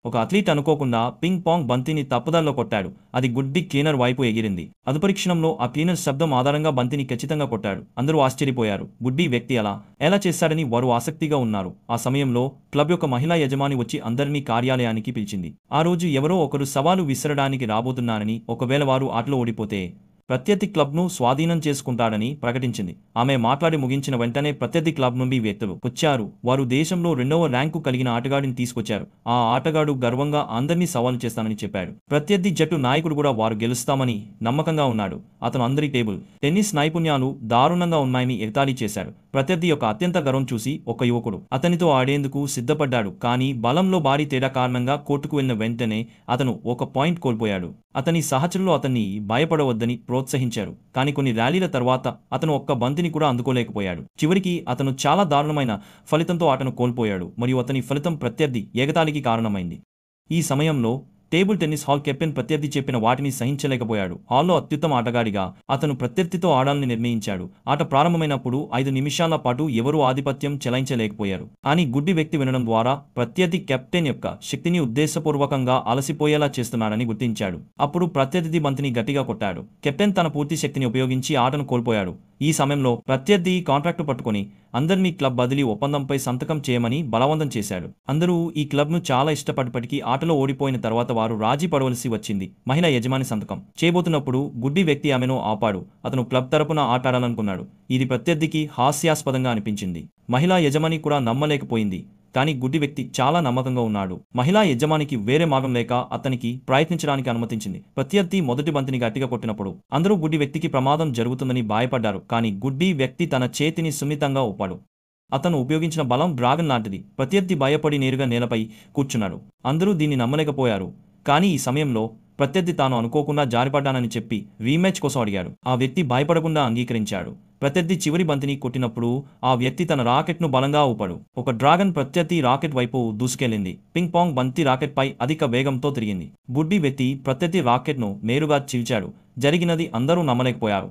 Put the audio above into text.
ఒక అథ్లీట్ అనుకోకుండా ping pong బంతిని తప్పుదారిలో కొట్టాడు. అది గుడ్డి క్లీనర్ వైపు ఎగిరింది. అదుపరి క్షణంలో ఆ క్లీనర్ శబ్దం ఆధారంగా బంతిని ఖచ్చితంగా కొట్టాడు. అందరూ ఆశ్చర్యపోయారు. గుడ్డి వ్యక్తి ఎలా చేశాడని వారు ఆసక్తిగా ఉన్నారు. ఆ సమయంలో క్లబ్ యొక్క మహిళా యజమాని వచ్చి అందరినీ కార్యాలయానికి పిలిచింది. ఆ రోజు ఎవరో ఒకరు సవాలు విసరడానికి రాబోతున్నారని, ఒకవేళ వారు ఆటలో ఓడిపోతే ప్రత్యర్థి క్లబ్ను స్వాధీనం చేసుకుంటాడని ప్రకటించింది. ఆమె మాట్లాడి ముగించిన వెంటనే ప్రత్యర్థి క్లబ్ నుండి వ్యక్తులు వచ్చారు. వారు దేశంలో 2వ ర్యాంకు కలిగిన ఆటగాడిని తీసుకొచ్చారు. ఆ ఆటగాడు గర్వంగా అందరినీ సవాలు చేస్తానని చెప్పాడు. ప్రత్యర్థి జట్టు నాయకుడు కూడా వారు గెలుస్తామని నమ్మకంగా ఉన్నాడు. అతను అందరి టేబుల్ టెన్నిస్ నైపుణ్యాలు దారుణంగా ఉన్నాయని ఎగతాళి చేశాడు. ప్రత్యర్థి యొక్క అత్యంత గర్వం చూసి ఒక యువకుడు అతనితో ఆడేందుకు సిద్ధపడ్డాడు. కానీ బలంలో భారీ తేడా కారణంగా కోర్టుకు వెళ్లిన వెంటనే అతను ఒక పాయింట్ కోల్పోయాడు. అతని సహచరులు అతన్ని భయపడవద్దని ప్రోత్సహించారు. కానీ కొన్ని ర్యాలీల తర్వాత అతను ఒక్క బంతిని కూడా అందుకోలేకపోయాడు. చివరికి అతను చాలా దారుణమైన ఫలితంతో ఆటను కోల్పోయాడు మరియు అతని ఫలితం ప్రత్యర్థి ఎగతాళికి కారణమైంది. ఈ సమయంలో టేబుల్ టెన్నిస్ హాల్ కెప్టెన్ ప్రత్యర్థి చెప్పిన వాటిని సహించలేకపోయాడు. హాల్లో అత్యుత్తమ ఆటగాడిగా అతను ప్రత్యర్థితో ఆడాలని నిర్ణయించాడు. ఆట ప్రారంభమైనప్పుడు 5 నిమిషాల పాటు ఎవరూ ఆధిపత్యం చెలాయించలేకపోయారు. కానీ గుడ్డి వ్యక్తి వినడం ద్వారా ప్రత్యర్థి కెప్టెన్ యొక్క శక్తిని ఉద్దేశపూర్వకంగా అలసిపోయేలా చేస్తున్నాడని గుర్తించాడు. అప్పుడు ప్రత్యర్థి బంతిని గట్టిగా కొట్టాడు. కెప్టెన్ తన పూర్తి శక్తిని ఉపయోగించి ఆటను కోల్పోయాడు. ఈ సమయంలో ప్రత్యర్థి కాంట్రాక్టు పట్టుకుని అందరినీ క్లబ్ బదిలీ ఒప్పందంపై సంతకం చేయమని బలవంతం చేశాడు. అందరూ ఈ క్లబ్ను చాలా ఇష్టపడినప్పటికీ ఆటలో ఓడిపోయిన తర్వాత వారు రాజీ పడవలసి వచ్చింది. మహిళా యజమాని సంతకం చేయబోతున్నప్పుడు గుడ్డి వ్యక్తి ఆమెను ఆపాడు. అతను క్లబ్ తరపున ఆటాడాలనుకున్నాడు. ఇది ప్రత్యర్థికి హాస్యాస్పదంగా అనిపించింది. మహిళా యజమాని కూడా నమ్మలేకపోయింది. కానీ గుడ్డి వ్యక్తి చాలా నమ్మకంగా ఉన్నాడు. మహిళా యజమానికి వేరే మార్గం లేక అతనికి ప్రయత్నించడానికి అనుమతించింది. ప్రత్యర్థి మొదటి బంతిని గట్టిగా కొట్టినప్పుడు అందరూ గుడ్డి వ్యక్తికి ప్రమాదం జరుగుతుందని భయపడ్డారు. కానీ గుడ్డి వ్యక్తి తన చేతిని సున్నితంగా ఊపాడు. అతను ఉపయోగించిన బలం డ్రాగన్ లాంటిది. ప్రత్యర్థి భయపడి నేరుగా నేలపై కూర్చున్నాడు. అందరూ దీన్ని నమ్మలేకపోయారు. కానీ ఈ సమయంలో ప్రత్యర్థి తాను అనుకోకుండా జారిపడ్డానని చెప్పి రీమ్యాచ్ కోసం అడిగాడు. ఆ వ్యక్తి భయపడకుండా అంగీకరించాడు. ప్రత్యర్థి చివరి బంతిని కొట్టినప్పుడు ఆ వ్యక్తి తన రాకెట్ను బలంగా ఊపాడు. ఒక డ్రాగన్ ప్రత్యర్థి రాకెట్ వైపు దూసుకెళ్లింది. పింగ్ పాంగ్ బంతి రాకెట్పై అధిక వేగంతో తిరిగింది. గుడ్డి వ్యక్తి ప్రత్యర్థి రాకెట్ను నేరుగా చీల్చాడు. జరిగినది అందరూ నమ్మలేకపోయారు.